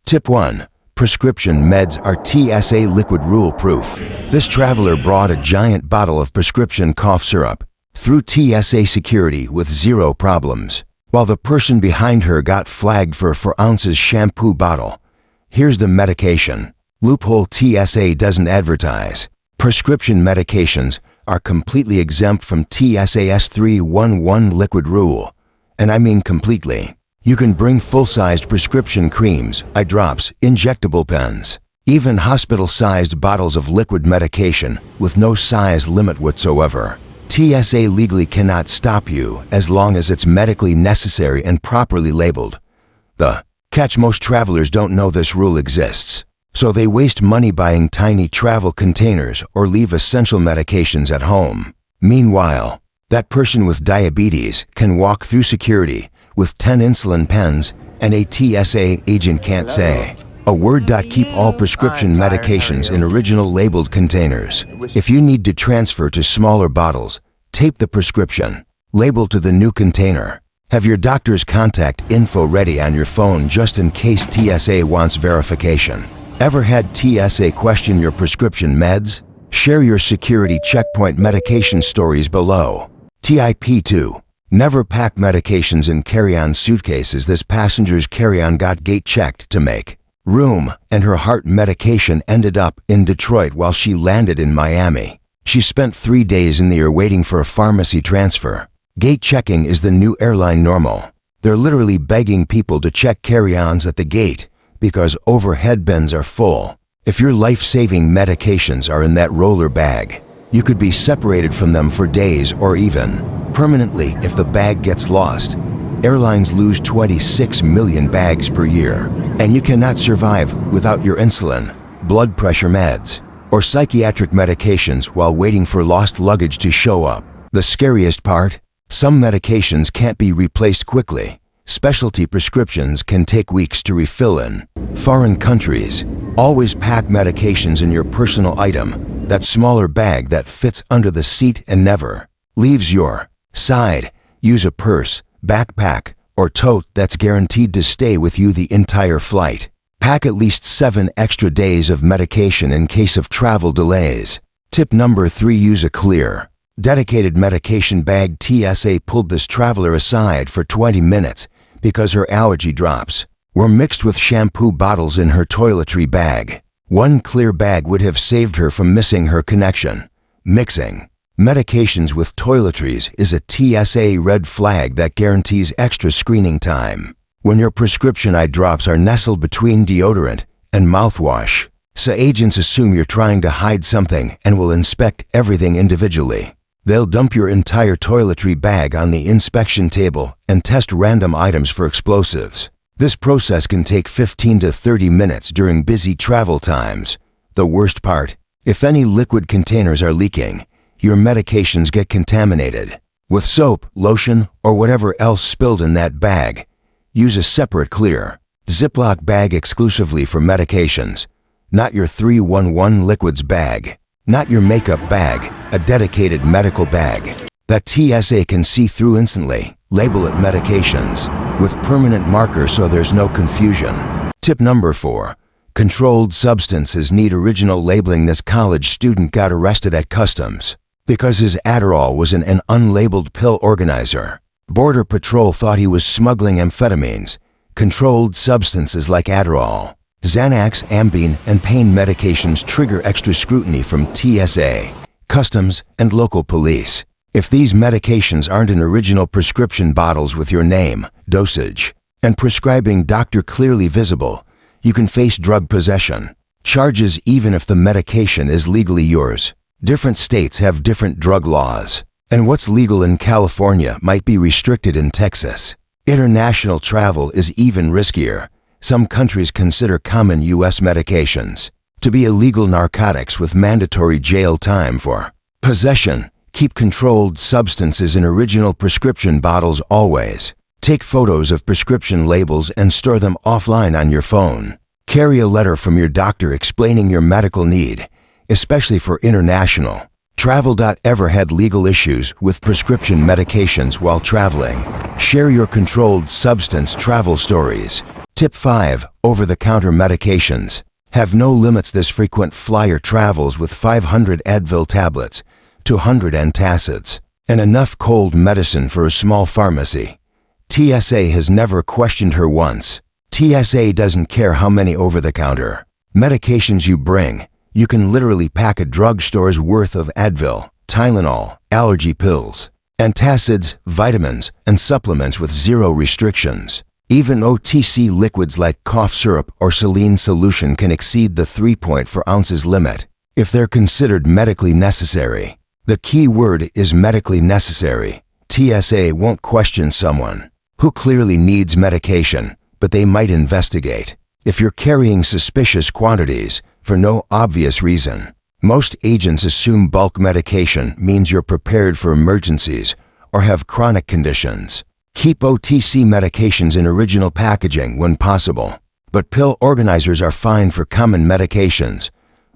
Tip 1. Prescription meds are TSA liquid rule proof. This traveler brought a giant bottle of prescription cough syrup through TSA security with zero problems, while the person behind her got flagged for a 4 ounces shampoo bottle. Here's the medication. Loophole: TSA doesn't advertise. Prescription medications are completely exempt from TSA's 311 liquid rule. And I mean completely. You can bring full-sized prescription creams, eye drops, injectable pens, even hospital-sized bottles of liquid medication with no size limit whatsoever. TSA legally cannot stop you as long as it's medically necessary and properly labeled. The catch: most travelers don't know this rule exists, so they waste money buying tiny travel containers or leave essential medications at home. Meanwhile, that person with diabetes can walk through security with 10 insulin pens and a TSA agent can't say a word. Keep all prescription medications in original labeled containers. If you need to transfer to smaller bottles, tape the prescription label to the new container. Have your doctor's contact info ready on your phone just in case TSA wants verification. Ever had TSA question your prescription meds? Share your security checkpoint medication stories below. Tip 2. Never pack medications in carry-on suitcases. This passenger's carry-on got gate checked to make room, and her heart medication ended up in Detroit while she landed in Miami. She spent 3 days in the air waiting for a pharmacy transfer. Gate checking is the new airline normal. They're literally begging people to check carry-ons at the gate because overhead bins are full. If your life-saving medications are in that roller bag, you could be separated from them for days or even permanently if the bag gets lost. Airlines lose 26 million bags per year, and you cannot survive without your insulin, blood pressure meds, or psychiatric medications while waiting for lost luggage to show up. The scariest part? Some medications can't be replaced quickly. Specialty prescriptions can take weeks to refill in foreign countries. Always pack medications in your personal item, that smaller bag that fits under the seat and never leaves your side. Use a purse, backpack, or tote that's guaranteed to stay with you the entire flight. Pack at least 7 extra days of medication in case of travel delays. Tip number 3. Use a clear, dedicated medication bag. TSA pulled this traveler aside for 20 minutes because her allergy drops were mixed with shampoo bottles in her toiletry bag. One clear bag would have saved her from missing her connection. Mixing medications with toiletries is a TSA red flag that guarantees extra screening time. When your prescription eye drops are nestled between deodorant and mouthwash, TSA agents assume you're trying to hide something and will inspect everything individually. They'll dump your entire toiletry bag on the inspection table and test random items for explosives. This process can take 15 to 30 minutes during busy travel times. The worst part: if any liquid containers are leaking, your medications get contaminated with soap, lotion, or whatever else spilled in that bag. Use a separate clear Ziploc bag exclusively for medications, not your 311 liquids bag, not your makeup bag, a dedicated medical bag that TSA can see through instantly. Label it medications with permanent marker so there's no confusion. Tip number 4. Controlled substances need original labeling. This college student got arrested at customs because his Adderall was in an unlabeled pill organizer. Border Patrol thought he was smuggling amphetamines, controlled substances like Adderall, Xanax, Ambien, and pain medications trigger extra scrutiny from TSA, customs, and local police. If these medications aren't in original prescription bottles with your name, dosage, and prescribing doctor clearly visible, you can face drug possession charges even if the medication is legally yours. Different states have different drug laws, and what's legal in California might be restricted in Texas. International travel is even riskier. Some countries consider common U.S. medications to be illegal narcotics with mandatory jail time for possession. Keep controlled substances in original prescription bottles always. Take photos of prescription labels and store them offline on your phone. Carry a letter from your doctor explaining your medical need, especially for international travel. Ever had legal issues with prescription medications while traveling? Share your controlled substance travel stories. Tip 5. Over-the-counter medications. Have no limits. This frequent flyer travels with 500 Advil tablets, 200 antacids, and enough cold medicine for a small pharmacy. TSA has never questioned her once. TSA doesn't care how many over-the-counter medications you bring. You can literally pack a drugstore's worth of Advil, Tylenol, allergy pills, antacids, vitamins, and supplements with zero restrictions. Even OTC liquids like cough syrup or saline solution can exceed the 3.4 ounces limit if they're considered medically necessary. The key word is medically necessary. TSA won't question someone who clearly needs medication, but they might investigate if you're carrying suspicious quantities for no obvious reason. Most agents assume bulk medication means you're prepared for emergencies or have chronic conditions. Keep OTC medications in original packaging when possible, but pill organizers are fine for common medications.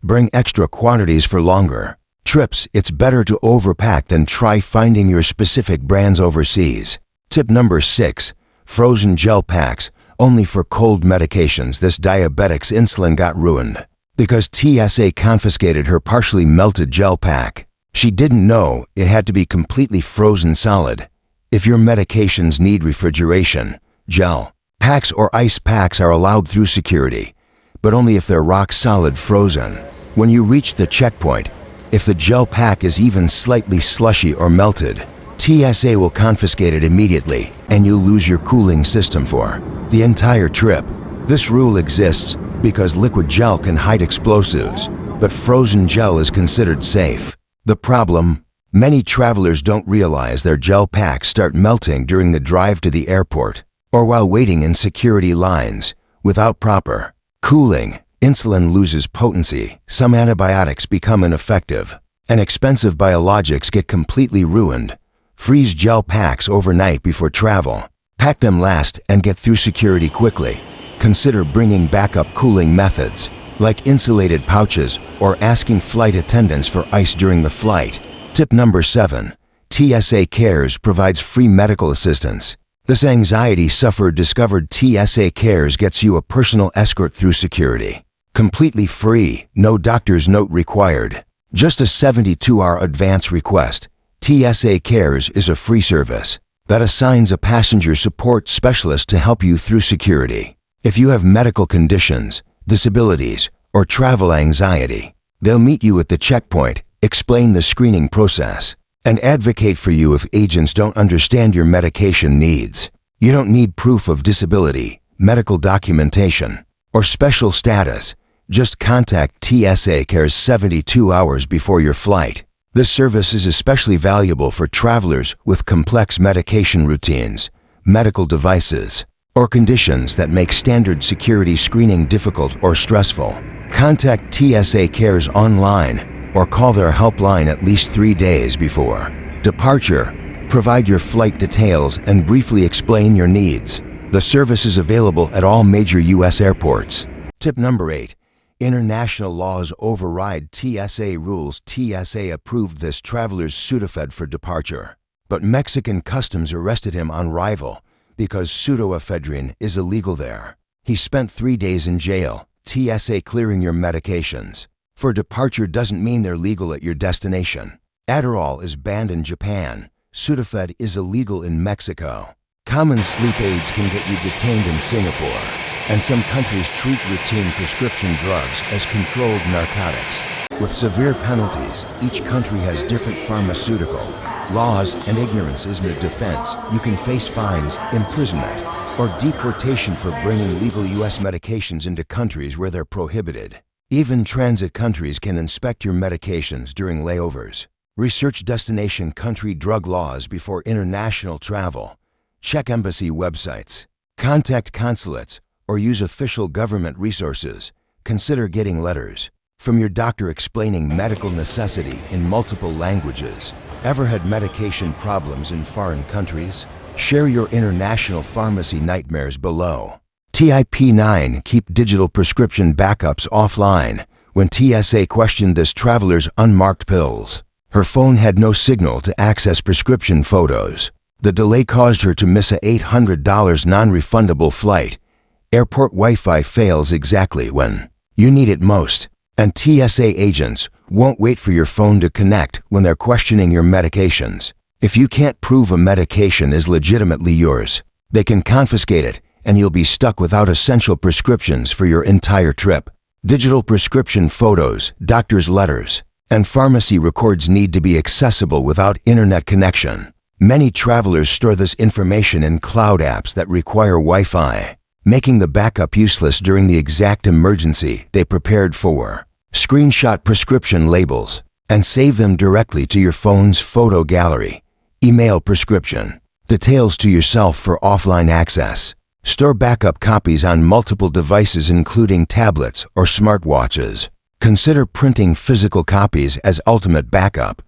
Bring extra quantities for longer trips. It's better to overpack than try finding your specific brands overseas. Tip number 6. Frozen gel packs, only for cold medications. This diabetic's insulin got ruined because TSA confiscated her partially melted gel pack. She didn't know it had to be completely frozen solid. If your medications need refrigeration, gel packs or ice packs are allowed through security, but only if they're rock solid frozen. When you reach the checkpoint, if the gel pack is even slightly slushy or melted, TSA will confiscate it immediately and you'll lose your cooling system for the entire trip. This rule exists because liquid gel can hide explosives, but frozen gel is considered safe. The problem? Many travelers don't realize their gel packs start melting during the drive to the airport or while waiting in security lines. Without proper cooling, insulin loses potency, some antibiotics become ineffective, and expensive biologics get completely ruined. Freeze gel packs overnight before travel. Pack them last and get through security quickly. Consider bringing backup cooling methods, like insulated pouches or asking flight attendants for ice during the flight. Tip number 7. TSA Cares provides free medical assistance. This anxiety sufferer discovered TSA Cares gets you a personal escort through security. Completely free, no doctor's note required. Just a 72-hour advance request. TSA Cares is a free service that assigns a passenger support specialist to help you through security. If you have medical conditions, disabilities, or travel anxiety, they'll meet you at the checkpoint, explain the screening process, and advocate for you if agents don't understand your medication needs. You don't need proof of disability, medical documentation, or special status. Just contact TSA Cares 72 hours before your flight. This service is especially valuable for travelers with complex medication routines, medical devices, or conditions that make standard security screening difficult or stressful. Contact TSA Cares online or call their helpline at least 3 days before departure. Provide your flight details and briefly explain your needs. The service is available at all major U.S. airports. Tip number 8. International laws override TSA rules. TSA approved this traveler's Sudafed for departure, but Mexican customs arrested him on arrival because pseudoephedrine is illegal there. He spent 3 days in jail. TSA clearing your medications for departure doesn't mean they're legal at your destination. Adderall is banned in Japan. Sudafed is illegal in Mexico. Common sleep aids can get you detained in Singapore, and some countries treat routine prescription drugs as controlled narcotics. With severe penalties, each country has different pharmaceutical laws, and ignorance isn't a defense. You can face fines, imprisonment, or deportation for bringing legal U.S. medications into countries where they're prohibited. Even transit countries can inspect your medications during layovers. Research destination country drug laws before international travel. Check embassy websites. Contact consulates or use official government resources. Consider getting letters from your doctor explaining medical necessity in multiple languages. Ever had medication problems in foreign countries? Share your international pharmacy nightmares below. Tip 9. Keep digital prescription backups offline. When TSA questioned this traveler's unmarked pills, her phone had no signal to access prescription photos. The delay caused her to miss a $800 non-refundable flight. Airport Wi-Fi fails exactly when you need it most, and TSA agents won't wait for your phone to connect when they're questioning your medications. If you can't prove a medication is legitimately yours, they can confiscate it and you'll be stuck without essential prescriptions for your entire trip. Digital prescription photos, doctor's letters, and pharmacy records need to be accessible without internet connection. Many travelers store this information in cloud apps that require Wi-Fi, making the backup useless during the exact emergency they prepared for. Screenshot prescription labels and save them directly to your phone's photo gallery. Email prescription details to yourself for offline access. Store backup copies on multiple devices including tablets or smartwatches. Consider printing physical copies as ultimate backup.